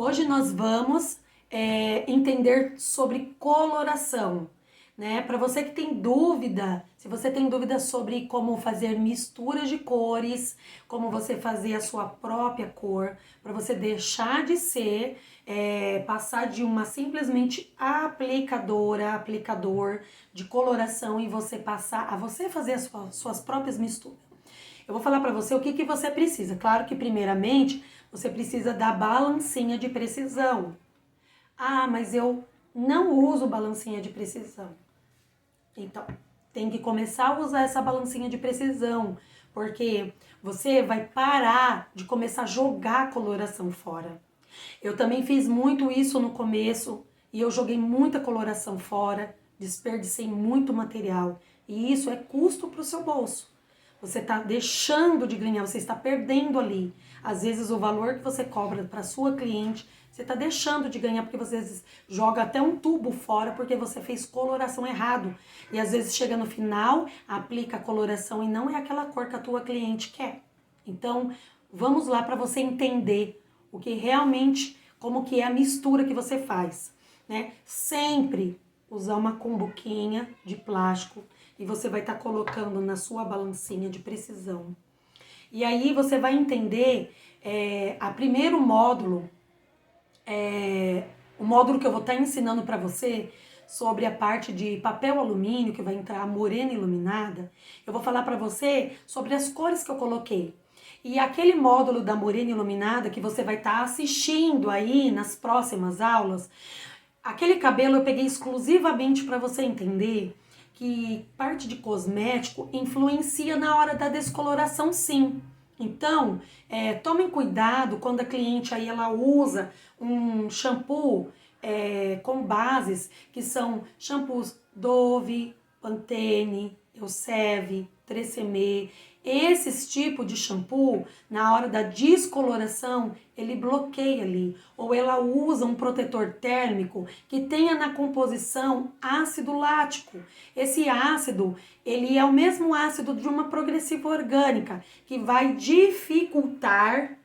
Hoje nós vamos entender sobre coloração, né? Para você que tem dúvida, se você tem dúvida sobre como fazer misturas de cores, como você fazer a sua própria cor, para você deixar de ser, passar de uma simplesmente aplicador de coloração e você passar a você fazer as suas próprias misturas. Eu vou falar para você o que você precisa. Claro que primeiramente você precisa da balancinha de precisão. Ah, mas eu não uso balancinha de precisão. Então, tem que começar a usar essa balancinha de precisão, porque você vai parar de começar a jogar a coloração fora. Eu também fiz muito isso no começo e eu joguei muita coloração fora, desperdicei muito material e isso é custo para o seu bolso. Você está deixando de ganhar, você está perdendo ali. Às vezes o valor que você cobra para sua cliente, você está deixando de ganhar porque você às vezes joga até um tubo fora porque você fez coloração errado. E às vezes chega no final, aplica a coloração e não é aquela cor que a tua cliente quer. Então, vamos lá para você entender o que realmente, como que é a mistura que você faz, né? Sempre usar uma cumbuquinha de plástico e você vai estar colocando na sua balancinha de precisão. E aí você vai entender a primeiro módulo, o módulo que eu vou estar ensinando para você sobre a parte de papel alumínio, que vai entrar a morena iluminada. Eu vou falar para você sobre as cores que eu coloquei. E aquele módulo da morena iluminada que você vai estar assistindo aí nas próximas aulas, aquele cabelo eu peguei exclusivamente para você entender que parte de cosmético influencia na hora da descoloração, sim. Então, tomem cuidado quando a cliente aí ela usa um shampoo com bases que são shampoos Dove, Pantene, Elseve, Tresemmé. Esses tipos de shampoo, na hora da descoloração, ele bloqueia ali. Ou ela usa um protetor térmico que tenha na composição ácido lático. Esse ácido, ele é o mesmo ácido de uma progressiva orgânica, que vai dificultar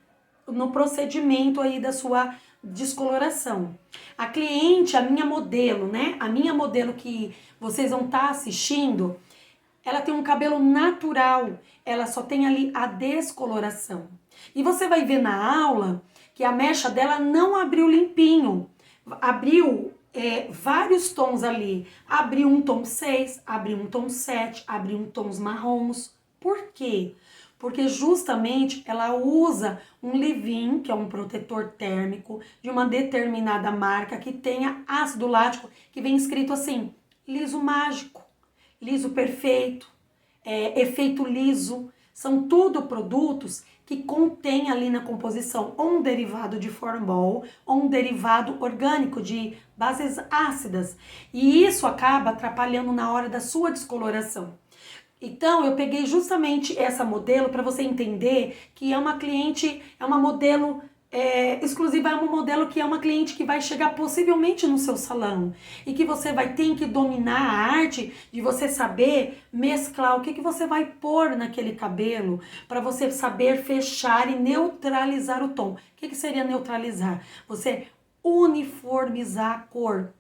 no procedimento aí da sua descoloração. A cliente, a minha modelo, né? A minha modelo que vocês vão estar assistindo, ela tem um cabelo natural, ela só tem ali a descoloração. E você vai ver na aula que a mecha dela não abriu limpinho, abriu vários tons ali. Abriu um tom 6, abriu um tom 7, abriu um tons marrons. Por quê? Porque justamente ela usa um leave-in, que é um protetor térmico de uma determinada marca que tenha ácido lático, que vem escrito assim, liso mágico, liso perfeito, efeito liso. São tudo produtos que contém ali na composição ou um derivado de formol ou um derivado orgânico de bases ácidas. E isso acaba atrapalhando na hora da sua descoloração. Então, eu peguei justamente essa modelo para você entender que é uma cliente, é uma modelo exclusiva, é um modelo que é uma cliente que vai chegar possivelmente no seu salão e que você vai ter que dominar a arte de você saber mesclar o que você vai pôr naquele cabelo para você saber fechar e neutralizar o tom. O que seria neutralizar? Você uniformizar a cor.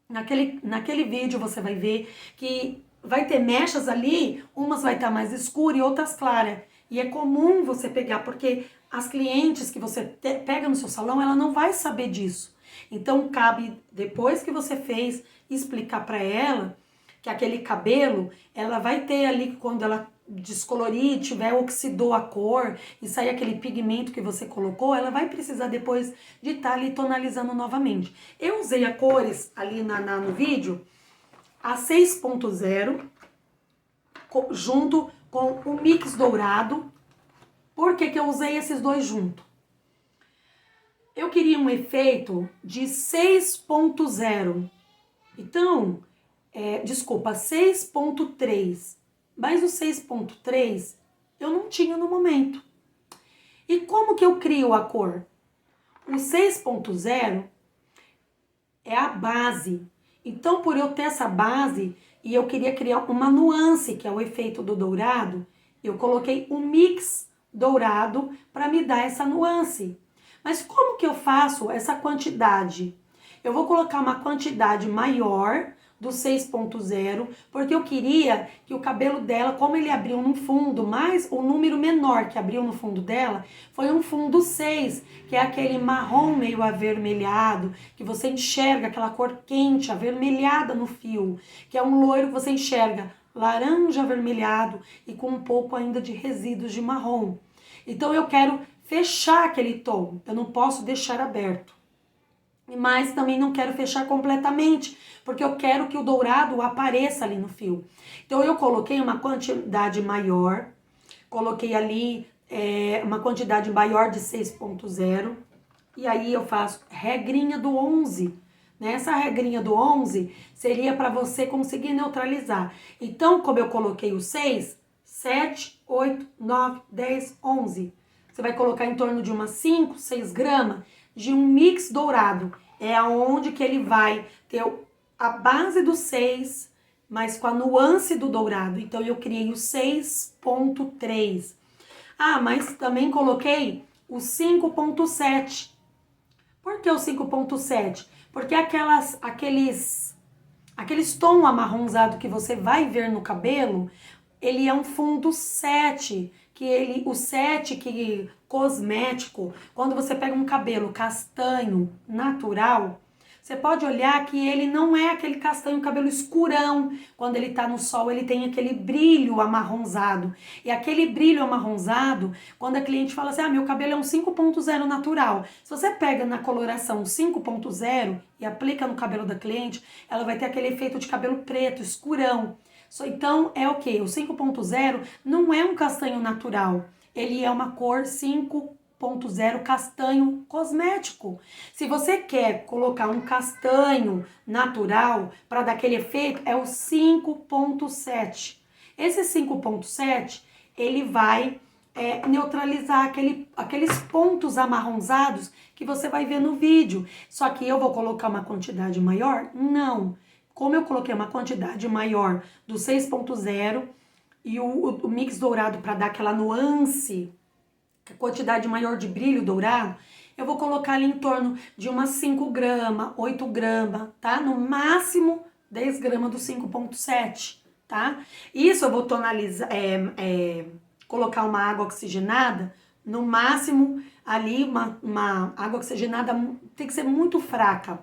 Naquele vídeo você vai ver que vai ter mechas ali, umas vai estar mais escura e outras claras. E é comum você pegar, porque as clientes que você pega no seu salão, ela não vai saber disso. Então, cabe, depois que você fez, explicar para ela que aquele cabelo, ela vai ter ali, quando ela descolorir, tiver oxidou a cor e sair aquele pigmento que você colocou, ela vai precisar depois de estar ali tonalizando novamente. Eu usei a cores ali no vídeo, a 6.0, junto com o mix dourado. Por que eu usei esses dois juntos? Eu queria um efeito de 6.0. Então, desculpa, 6.3. Mas o 6.3 eu não tinha no momento. E como que eu crio a cor? O 6.0 é a base. Então, por eu ter essa base e eu queria criar uma nuance, que é o efeito do dourado, eu coloquei um mix dourado para me dar essa nuance. Mas como que eu faço essa quantidade? Eu vou colocar uma quantidade maior do 6.0, porque eu queria que o cabelo dela, como ele abriu no fundo, mas o número menor que abriu no fundo dela foi um fundo 6, que é aquele marrom meio avermelhado, que você enxerga aquela cor quente, avermelhada no fio, que é um loiro que você enxerga laranja avermelhado e com um pouco ainda de resíduos de marrom. Então eu quero fechar aquele tom, eu não posso deixar aberto. Mas também não quero fechar completamente, porque eu quero que o dourado apareça ali no fio. Então eu coloquei uma quantidade maior, coloquei ali uma quantidade maior de 6.0, e aí eu faço regrinha do 11. Nessa regrinha do 11 seria para você conseguir neutralizar. Então, como eu coloquei o 6, 7, 8, 9, 10, 11. Você vai colocar em torno de umas 5, 6 gramas de um mix dourado. É aonde que ele vai ter a base do 6, mas com a nuance do dourado. Então, eu criei o 6.3. Ah, mas também coloquei o 5.7. Por que o 5.7? Porque aqueles tom amarronzado que você vai ver no cabelo, ele é um fundo 7, o 7 que cosmético, quando você pega um cabelo castanho natural, você pode olhar que ele não é aquele castanho cabelo escurão. Quando ele tá no sol, ele tem aquele brilho amarronzado. E aquele brilho amarronzado, quando a cliente fala assim, meu cabelo é um 5.0 natural. Se você pega na coloração 5.0 e aplica no cabelo da cliente, ela vai ter aquele efeito de cabelo preto, escurão. Então, é o que? O 5.0 não é um castanho natural. Ele é uma cor 5.0 castanho cosmético. Se você quer colocar um castanho natural para dar aquele efeito, é o 5.7. Esse 5.7, ele vai neutralizar aqueles pontos amarronzados que você vai ver no vídeo. Só que eu vou colocar uma quantidade maior? Não. Como eu coloquei uma quantidade maior do 6.0 e o mix dourado para dar aquela nuance, quantidade maior de brilho dourado, eu vou colocar ali em torno de umas 5 gramas, 8 gramas, tá? No máximo 10 gramas do 5.7, tá? Isso eu vou tonalizar, colocar uma água oxigenada, no máximo ali uma água oxigenada tem que ser muito fraca,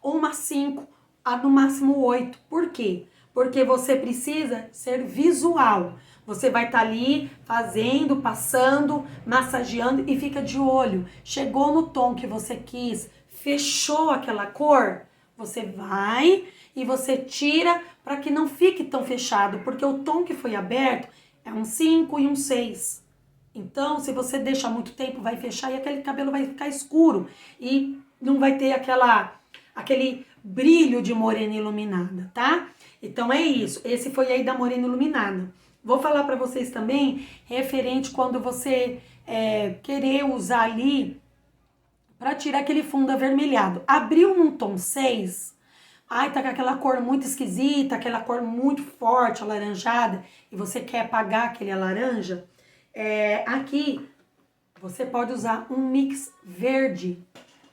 ou uma 5 a no máximo 8. Por quê? Porque você precisa ser visual. Você vai estar ali fazendo, passando, massageando e fica de olho. Chegou no tom que você quis, fechou aquela cor, você vai e você tira para que não fique tão fechado, porque o tom que foi aberto é um 5 e um 6. Então, se você deixar muito tempo, vai fechar e aquele cabelo vai ficar escuro e não vai ter aquele brilho de morena iluminada, tá? Então é isso. Esse foi aí da morena iluminada. Vou falar para vocês também referente quando você querer usar ali para tirar aquele fundo avermelhado. Abriu num tom 6, ai, tá com aquela cor muito esquisita, aquela cor muito forte, alaranjada, e você quer apagar aquele laranja, aqui você pode usar um mix verde.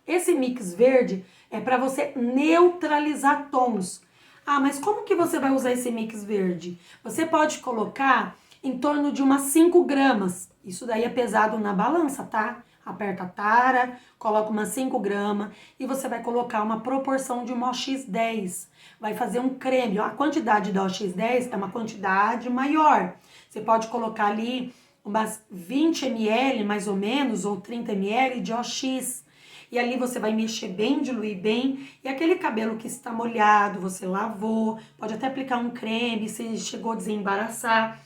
Esse mix verde é para você neutralizar tons. Ah, mas como que você vai usar esse mix verde? Você pode colocar em torno de umas 5 gramas. Isso daí é pesado na balança, tá? Aperta a tara, coloca umas 5 gramas e você vai colocar uma proporção de uma OX10. Vai fazer um creme. A quantidade da OX10 é uma quantidade maior. Você pode colocar ali umas 20 ml mais ou menos, ou 30 ml de OX. E ali você vai mexer bem, diluir bem. E aquele cabelo que está molhado, você lavou, pode até aplicar um creme, se chegou a desembaraçar.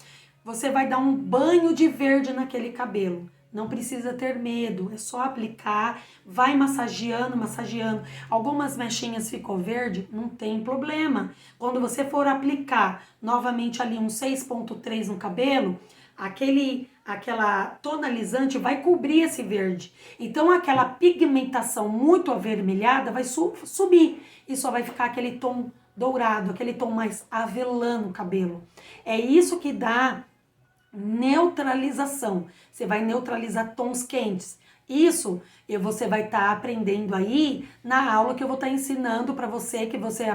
Você vai dar um banho de verde naquele cabelo. Não precisa ter medo, é só aplicar, vai massageando, massageando. Algumas mechinhas ficou verde, não tem problema. Quando você for aplicar novamente ali um 6.3 no cabelo, aquela tonalizante vai cobrir esse verde. Então aquela pigmentação muito avermelhada vai subir e só vai ficar aquele tom dourado, aquele tom mais avelã no cabelo. É isso que dá neutralização. Você vai neutralizar tons quentes. Isso você vai estar aprendendo aí na aula que eu vou estar ensinando para você, que você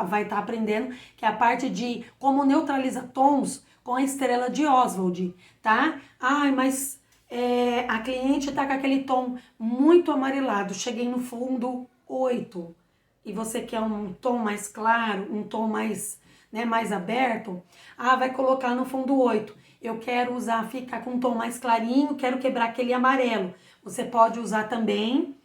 vai estar aprendendo, que é a parte de como neutraliza tons com a estrela de Oswald, tá? Ai, mas a cliente tá com aquele tom muito amarelado, cheguei no fundo 8, e você quer um tom mais claro, um tom mais, né, mais aberto, vai colocar no fundo 8. Eu quero ficar com um tom mais clarinho, quero quebrar aquele amarelo. Você pode usar também.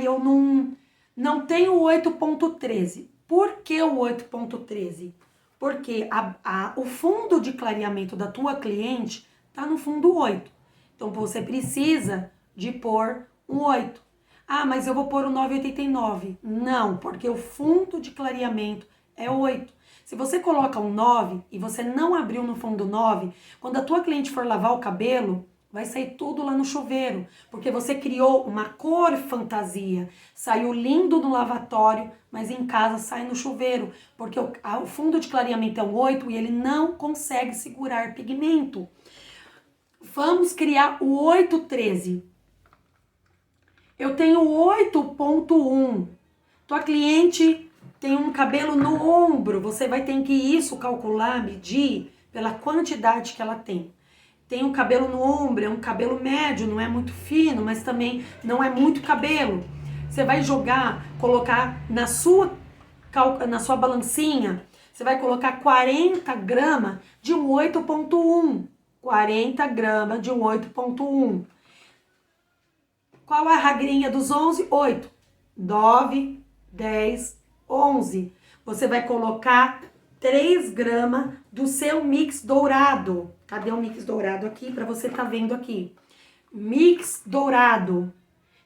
Eu não tenho o 8.13. Por que o 8.13? Porque o fundo de clareamento da tua cliente tá no fundo 8. Então você precisa de pôr um 8. Mas eu vou pôr o 9,89. Não, porque o fundo de clareamento é 8. Se você coloca um 9 e você não abriu no fundo 9, quando a tua cliente for lavar o cabelo, vai sair tudo lá no chuveiro, porque você criou uma cor fantasia. Saiu lindo no lavatório, mas em casa sai no chuveiro, porque o fundo de clareamento é um 8 e ele não consegue segurar pigmento. Vamos criar o 813. Eu tenho 8.1. Tua cliente tem um cabelo no ombro, você vai ter que calcular, medir pela quantidade que ela tem. Tem um cabelo no ombro, é um cabelo médio, não é muito fino, mas também não é muito cabelo. Você vai colocar na sua balancinha, você vai colocar 40 gramas de um 8.1. 40 gramas de um 8.1. Qual a regrinha dos 11? 8. 9, 10, 11. Você vai colocar 3 gramas do seu mix dourado. Cadê o mix dourado aqui? Para você tá vendo aqui. Mix dourado.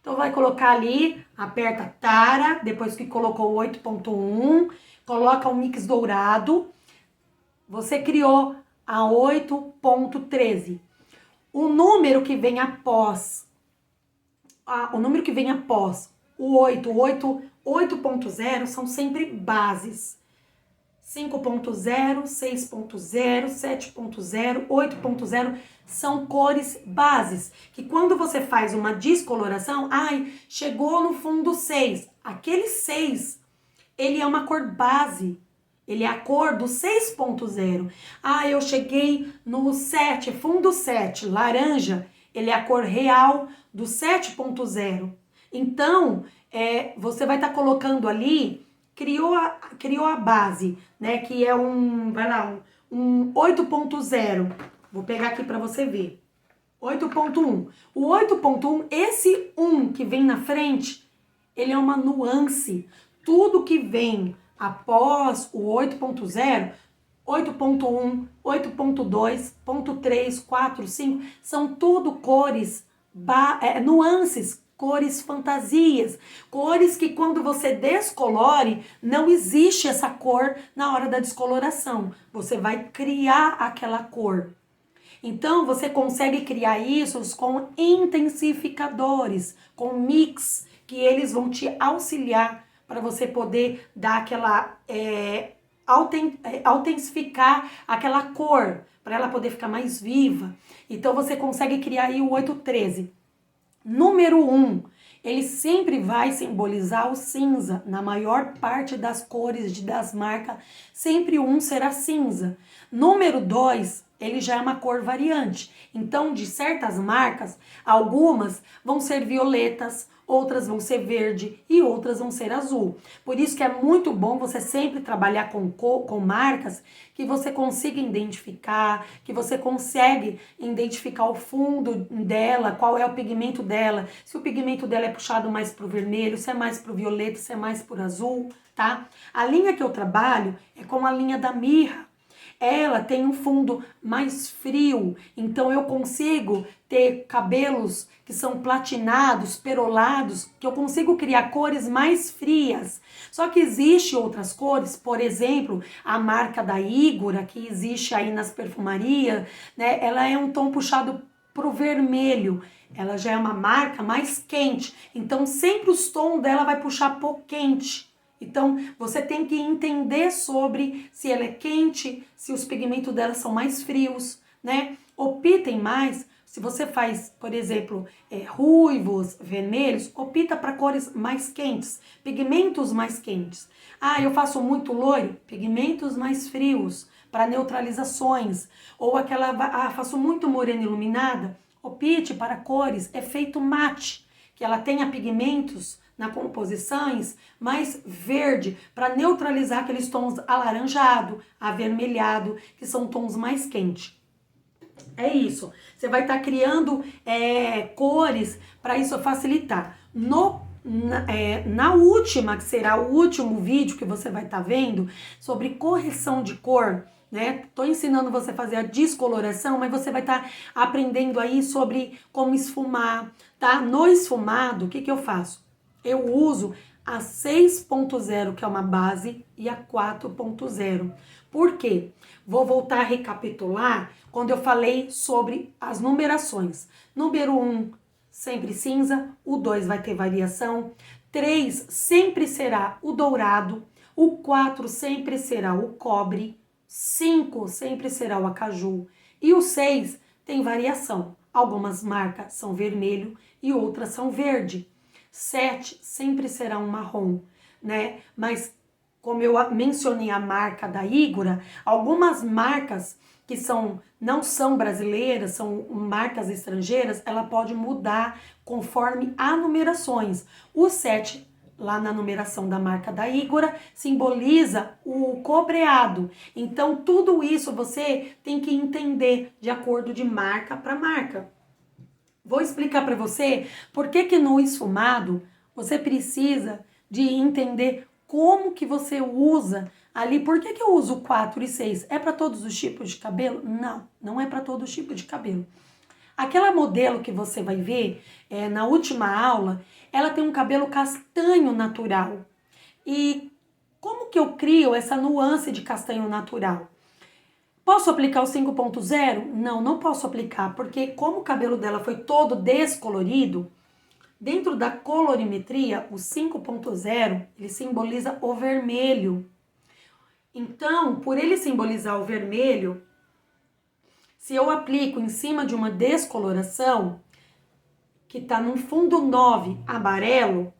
Então vai colocar ali, aperta tara, depois que colocou o 8.1, coloca o mix dourado. Você criou a 8.13. O número que vem após o 8.0 são sempre bases. 5.0, 6.0, 7.0, 8.0 são cores bases, que quando você faz uma descoloração, chegou no fundo 6. Aquele 6, ele é uma cor base. Ele é a cor do 6.0. Eu cheguei no 7, fundo 7, laranja. Ele é a cor real do 7.0. Então, você vai estar colocando ali, criou a base, né? Que é um 8.0. Vou pegar aqui para você ver. 8.1. O 8.1, esse 1 que vem na frente, ele é uma nuance. Tudo que vem após o 8.0, 8.1, 8.2, 8.3, 4, 5, são tudo cores, nuances, cores fantasias, cores que quando você descolore, não existe essa cor na hora da descoloração. Você vai criar aquela cor. Então, você consegue criar isso com intensificadores, com mix, que eles vão te auxiliar para você poder dar aquela, autentificar aquela cor, para ela poder ficar mais viva. Então, você consegue criar aí o 813. Número 1, ele sempre vai simbolizar o cinza. Na maior parte das cores das marcas, sempre 1 será cinza. Número 2, ele já é uma cor variante. Então, de certas marcas, algumas vão ser violetas, outras vão ser verde e outras vão ser azul. Por isso que é muito bom você sempre trabalhar com marcas que você consiga identificar, que você consegue identificar o fundo dela, qual é o pigmento dela, se o pigmento dela é puxado mais pro vermelho, se é mais pro violeta, se é mais pro azul, tá? A linha que eu trabalho é com a linha da mirra. Ela tem um fundo mais frio, então eu consigo ter cabelos que são platinados, perolados, que eu consigo criar cores mais frias. Só que existe outras cores, por exemplo, a marca da Igora, que existe aí nas perfumarias, né? Ela é um tom puxado pro vermelho. Ela já é uma marca mais quente, então sempre os tons dela vai puxar pro quente. Então, você tem que entender sobre se ela é quente, se os pigmentos dela são mais frios, né? Optem mais Se você faz, por exemplo, ruivos, vermelhos, opta para cores mais quentes, pigmentos mais quentes. Ah, eu faço muito loiro, pigmentos mais frios, para neutralizações. Ou faço muito morena iluminada, opte para cores efeito mate, que ela tenha pigmentos na composições mais verde, para neutralizar aqueles tons alaranjado, avermelhado, que são tons mais quentes. É isso. Você vai estar criando cores para isso facilitar. Na última, que será o último vídeo que você vai estar vendo, sobre correção de cor, né? Tô ensinando você a fazer a descoloração, mas você vai estar aprendendo aí sobre como esfumar, tá? No esfumado, o que eu faço? Eu uso a 6.0, que é uma base, e a 4.0. Por quê? Vou voltar a recapitular quando eu falei sobre as numerações. Número 1, sempre cinza. O 2 vai ter variação. 3 sempre será o dourado. O 4 sempre será o cobre. 5 sempre será o acaju. E o 6 tem variação. Algumas marcas são vermelho e outras são verde. 7 sempre será um marrom, né? Mas como eu mencionei a marca da Igora, algumas marcas que não são brasileiras, são marcas estrangeiras, ela pode mudar conforme as numerações. O 7, lá na numeração da marca da Igora, simboliza o cobreado. Então, tudo isso você tem que entender de acordo de marca para marca. Vou explicar para você por que no esfumado você precisa de entender como que você usa ali. Por que eu uso 4 e 6? É para todos os tipos de cabelo? Não, não é para todos os tipos de cabelo. Aquela modelo que você vai ver na última aula, ela tem um cabelo castanho natural. E como que eu crio essa nuance de castanho natural? Posso aplicar o 5.0? Não, não posso aplicar, porque como o cabelo dela foi todo descolorido, dentro da colorimetria, o 5.0, ele simboliza o vermelho. Então, por ele simbolizar o vermelho, se eu aplico em cima de uma descoloração, que está num fundo 9 amarelo,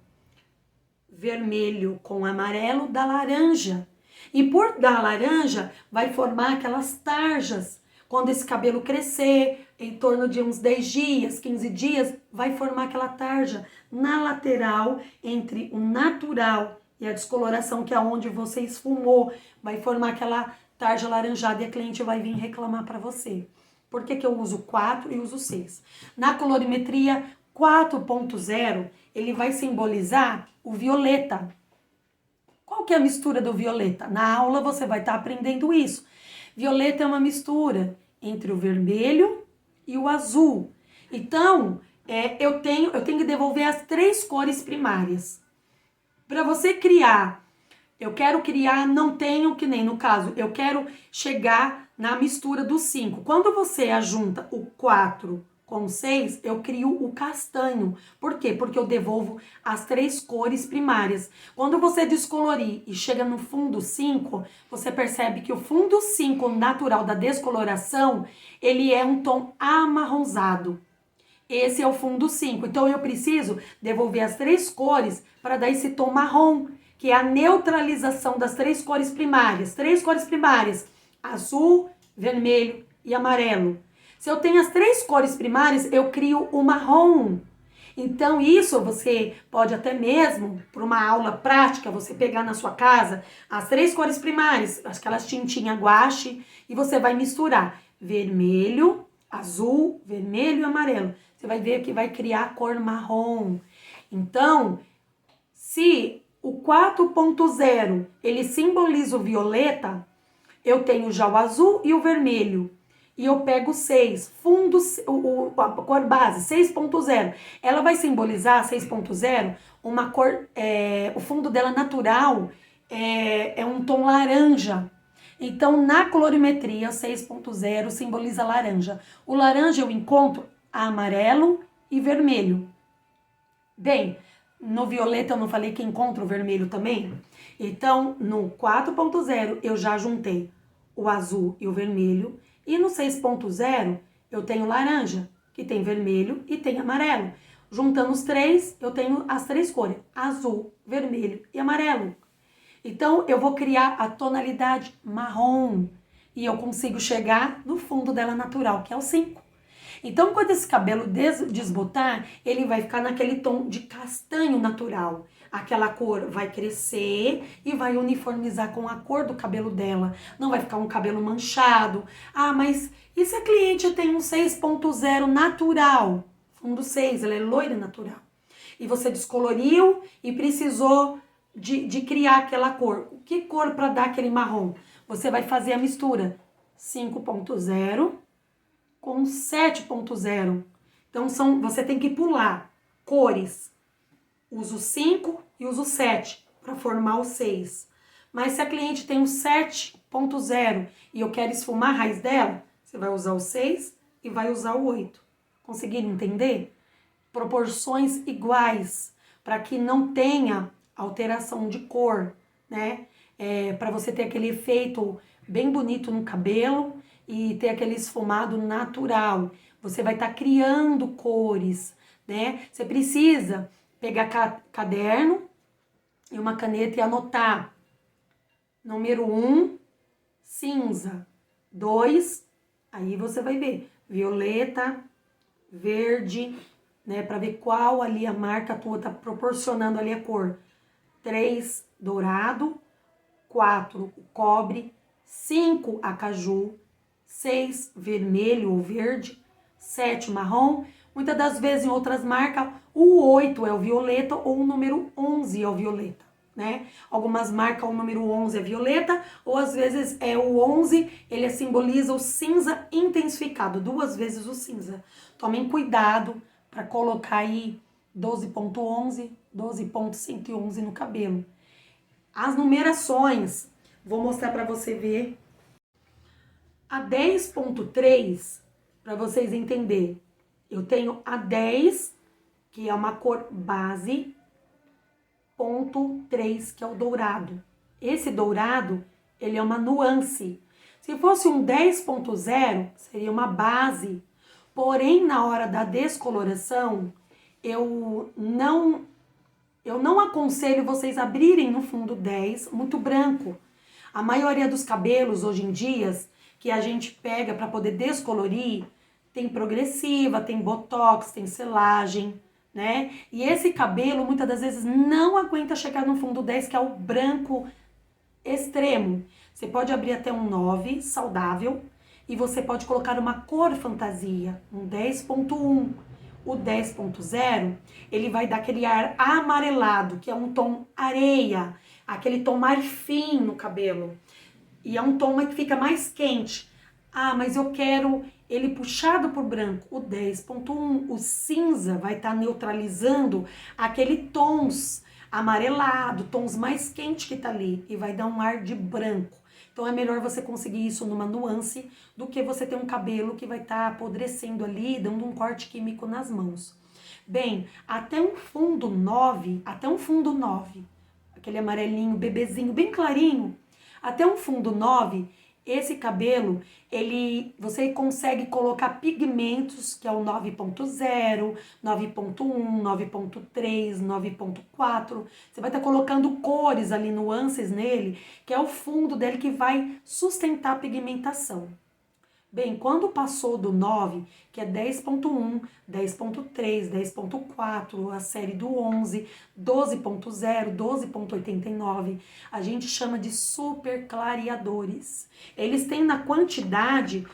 vermelho com amarelo dá laranja. E por dar laranja, vai formar aquelas tarjas. Quando esse cabelo crescer, em torno de uns 10 dias, 15 dias, vai formar aquela tarja na lateral, entre o natural e a descoloração, que é onde você esfumou. Vai formar aquela tarja laranjada e a cliente vai vir reclamar para você. Por que eu uso 4 e uso 6? Na colorimetria 4.0, ele vai simbolizar o violeta. Qual que é a mistura do violeta? Na aula você vai estar aprendendo isso. Violeta é uma mistura entre o vermelho e o azul. Então, eu tenho que devolver as 3 cores primárias. Para você criar, eu quero criar, não tenho que nem no caso, eu quero chegar na mistura dos 5. Quando você ajunta o 4 com 6, eu crio o castanho. Por quê? Porque eu devolvo as 3 cores primárias. Quando você descolorir e chega no fundo 5, você percebe que o fundo 5 natural da descoloração, ele é um tom amarronzado. Esse é o fundo 5. Então, eu preciso devolver as 3 cores para dar esse tom marrom, que é a neutralização das 3 cores primárias. 3 cores primárias, azul, vermelho e amarelo. Se eu tenho as 3 cores primárias, eu crio o marrom. Então, isso você pode até mesmo, para uma aula prática, você pegar na sua casa as 3 cores primárias, aquelas tintinhas guache, e você vai misturar vermelho, azul, vermelho e amarelo. Você vai ver que vai criar a cor marrom. Então, se o 4.0 ele simboliza o violeta, eu tenho já o azul e o vermelho. E eu pego 6, fundo, a cor base, 6.0. Ela vai simbolizar, 6.0, uma cor, o fundo dela natural é um tom laranja. Então, na colorimetria, 6.0 simboliza laranja. O laranja eu encontro amarelo e vermelho. Bem, no violeta eu não falei que encontro o vermelho também? Então, no 4.0 eu já juntei o azul e o vermelho. E no 6.0 eu tenho laranja. que tem vermelho e tem amarelo. Juntando os três, eu tenho as três cores, azul, vermelho e amarelo. Então, eu vou criar a tonalidade marrom e eu consigo chegar no fundo dela natural, que é o 5. Então, quando esse cabelo desbotar, ele vai ficar naquele tom de castanho natural. Aquela cor vai crescer e vai uniformizar com a cor do cabelo dela. Não vai ficar um cabelo manchado. Ah, mas e se a cliente tem um 6.0 natural? Fundo 6, ela é loira natural. E você descoloriu e precisou de criar aquela cor. Que cor para dar aquele marrom? Você vai fazer a mistura 5.0 com 7.0. Então, você tem que pular cores. Uso 5 e uso 7 para formar o 6. Mas se a cliente tem o 7.0 e eu quero esfumar a raiz dela, você vai usar o 6 e vai usar o 8. Conseguiram entender? Proporções iguais, para que não tenha alteração de cor, né? Para você ter aquele efeito bem bonito no cabelo e ter aquele esfumado natural. Você vai estar criando cores, né? Você precisa pegar caderno e uma caneta e anotar. Número 1, cinza. 2, aí você vai ver violeta, verde, né? Para ver qual ali a marca tua tá proporcionando ali a cor. 3, dourado. 4, cobre. 5, acaju. 6, vermelho ou verde. 7, marrom. Muitas das vezes em outras marcas, o 8 é o violeta ou o número 11 é o violeta, né? Algumas marcas o número 11 é violeta, ou às vezes é o 11, ele simboliza o cinza intensificado, 2 vezes o cinza. Tomem cuidado para colocar aí 12.11, 12.111 no cabelo. As numerações, vou mostrar para você ver. A 10.3, para vocês entenderem, eu tenho a 10, que é uma cor base, ponto 3, que é o dourado. Esse dourado, ele é uma nuance. Se fosse um 10.0, seria uma base. Porém, na hora da descoloração, eu não aconselho vocês abrirem no fundo 10 muito branco. A maioria dos cabelos hoje em dia que a gente pega para poder descolorir tem progressiva, tem botox, tem selagem, né? E esse cabelo muitas das vezes não aguenta chegar no fundo 10, que é o branco extremo. Você pode abrir até um 9, saudável, e você pode colocar uma cor fantasia, um 10.1. O 10.0, ele vai dar aquele ar amarelado, que é um tom areia, aquele tom marfim no cabelo. E é um tom que fica mais quente. Ah, mas eu quero ele puxado por branco. O 10.1, o cinza, vai estar neutralizando aquele tons amarelado, tons mais quentes que tá ali. E vai dar um ar de branco. Então é melhor você conseguir isso numa nuance do que você ter um cabelo que vai estar apodrecendo ali, dando um corte químico nas mãos. Bem, até um fundo 9, aquele amarelinho, bebezinho, bem clarinho, até um fundo 9, esse cabelo, você consegue colocar pigmentos, que é o 9.0, 9.1, 9.3, 9.4. Você vai estar colocando cores ali, nuances nele, que é o fundo dele que vai sustentar a pigmentação. Bem, quando passou do 9, que é 10.1, 10.3, 10.4, a série do 11, 12.0, 12.89, a gente chama de super clareadores. Eles têm uma quantidade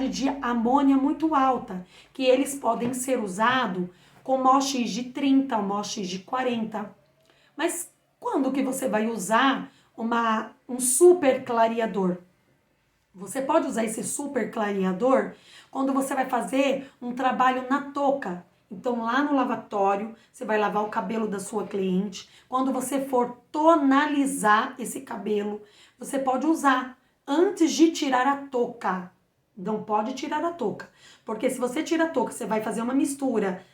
de amônia muito alta, que eles podem ser usados com MOX de 30, MOX de 40. Mas quando que você vai usar um super clareador? Você pode usar esse super clareador quando você vai fazer um trabalho na touca. Então, lá no lavatório, você vai lavar o cabelo da sua cliente. Quando você for tonalizar esse cabelo, você pode usar antes de tirar a touca. Não pode tirar a touca, porque se você tira a touca, você vai fazer uma mistura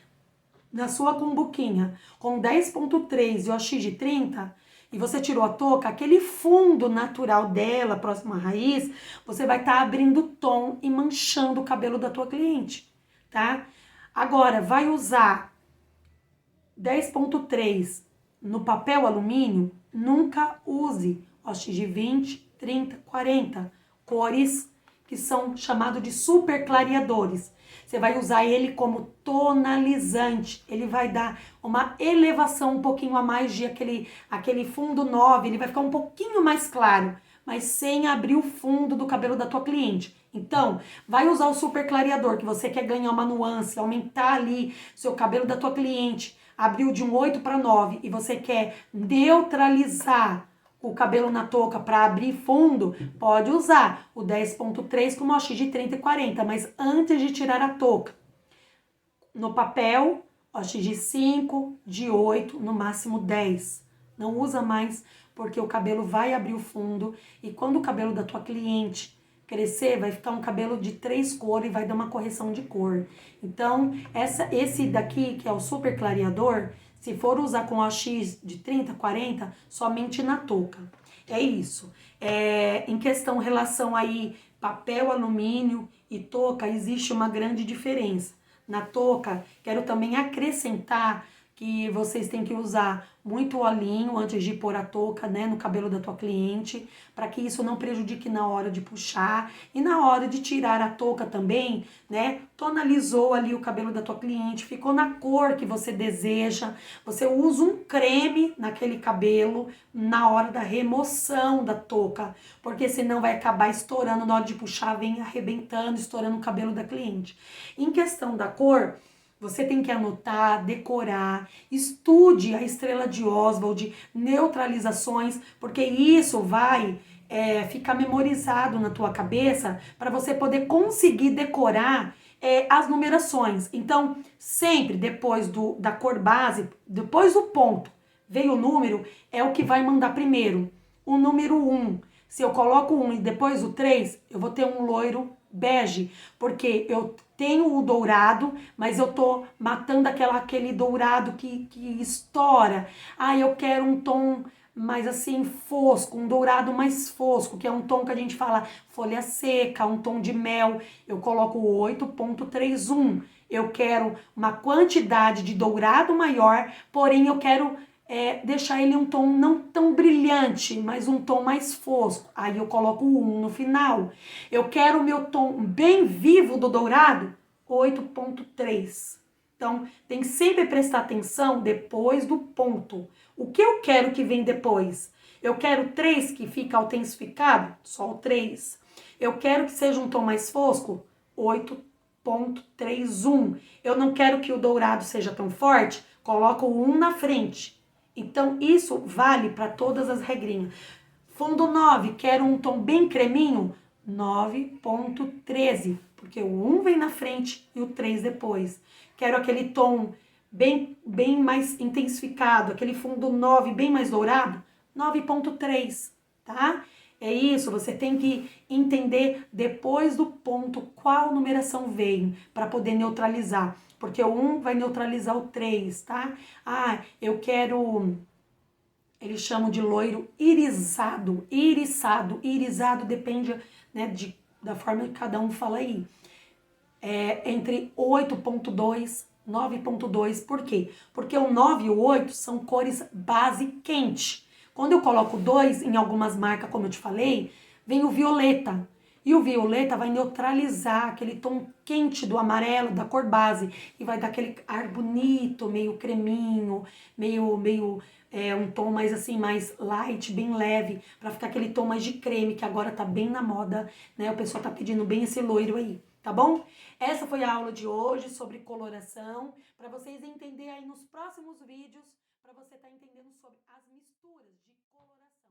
na sua cumbuquinha com 10.3 e o X de 30, e você tirou a touca, aquele fundo natural dela, próximo à raiz, você vai estar abrindo tom e manchando o cabelo da tua cliente. tá? Agora, vai usar 10.3 no papel alumínio, nunca use OX de 20, 30, 40 cores que são chamados de super clareadores. Você vai usar ele como tonalizante. Ele vai dar uma elevação um pouquinho a mais de aquele fundo 9. Ele vai ficar um pouquinho mais claro, mas sem abrir o fundo do cabelo da tua cliente. Então, vai usar o super clareador, que você quer ganhar uma nuance, aumentar ali seu cabelo da tua cliente. Abriu de um 8 para 9 e você quer neutralizar o cabelo na touca para abrir fundo, pode usar o 10.3 com OX de 30 e 40, mas antes de tirar a touca. No papel, OX de 5, de 8, no máximo 10. Não usa mais porque o cabelo vai abrir o fundo e quando o cabelo da tua cliente crescer, vai ficar um cabelo de 3 cores e vai dar uma correção de cor. Então, esse daqui, que é o super clareador, se for usar com OX de 30, 40, somente na touca. É isso. Em questão relação aí, papel alumínio e touca, existe uma grande diferença. Na touca, quero também acrescentar que vocês têm que usar muito olhinho antes de pôr a touca, né, no cabelo da tua cliente, para que isso não prejudique na hora de puxar e na hora de tirar a touca também, né, tonalizou ali o cabelo da tua cliente, ficou na cor que você deseja, você usa um creme naquele cabelo na hora da remoção da touca, porque senão vai acabar estourando na hora de puxar, vem arrebentando, estourando o cabelo da cliente. Em questão da cor, você tem que anotar, decorar, estude a estrela de Oswald, neutralizações, porque isso vai ficar memorizado na tua cabeça para você poder conseguir decorar as numerações. Então, sempre depois da cor base, depois do ponto, veio o número, é o que vai mandar primeiro. O número 1. Se eu coloco 1 e depois o 3, eu vou ter um loiro bege, porque eu tenho o dourado, mas eu tô matando aquele dourado que estoura. Ah, eu quero um tom mais assim fosco, um dourado mais fosco, que é um tom que a gente fala folha seca, um tom de mel. Eu coloco 8.31. Eu quero uma quantidade de dourado maior, porém eu quero deixar ele um tom não tão brilhante, mas um tom mais fosco. Aí eu coloco o 1 no final. Eu quero o meu tom bem vivo do dourado, 8.3. Então, tem que sempre prestar atenção depois do ponto. O que eu quero que vem depois? Eu quero 3 que fica intensificado? Só o 3. Eu quero que seja um tom mais fosco? 8.31. Eu não quero que o dourado seja tão forte? Coloco o 1 na frente. Então, isso vale para todas as regrinhas. Fundo 9, quero um tom bem creminho? 9.13, porque o 1 vem na frente e o 3 depois. Quero aquele tom bem mais intensificado, aquele fundo 9 bem mais dourado? 9.3, tá? É isso, você tem que entender depois do ponto qual numeração veio para poder neutralizar. Porque o 1 vai neutralizar o 3, tá? Ah, eu quero... Eles chamam de loiro irisado. Irisado depende, né, da forma que cada um fala aí. Entre 8.2 e 9.2. Por quê? Porque o 9 e o 8 são cores base quente. Quando eu coloco 2 em algumas marcas, como eu te falei, vem o violeta. E o violeta vai neutralizar aquele tom quente do amarelo, da cor base. E vai dar aquele ar bonito, meio creminho, meio um tom mais assim, mais light, bem leve. Pra ficar aquele tom mais de creme, que agora tá bem na moda, né? O pessoal tá pedindo bem esse loiro aí, tá bom? Essa foi a aula de hoje sobre coloração. Pra vocês entenderem aí nos próximos vídeos, pra você tá entendendo sobre as misturas de coloração.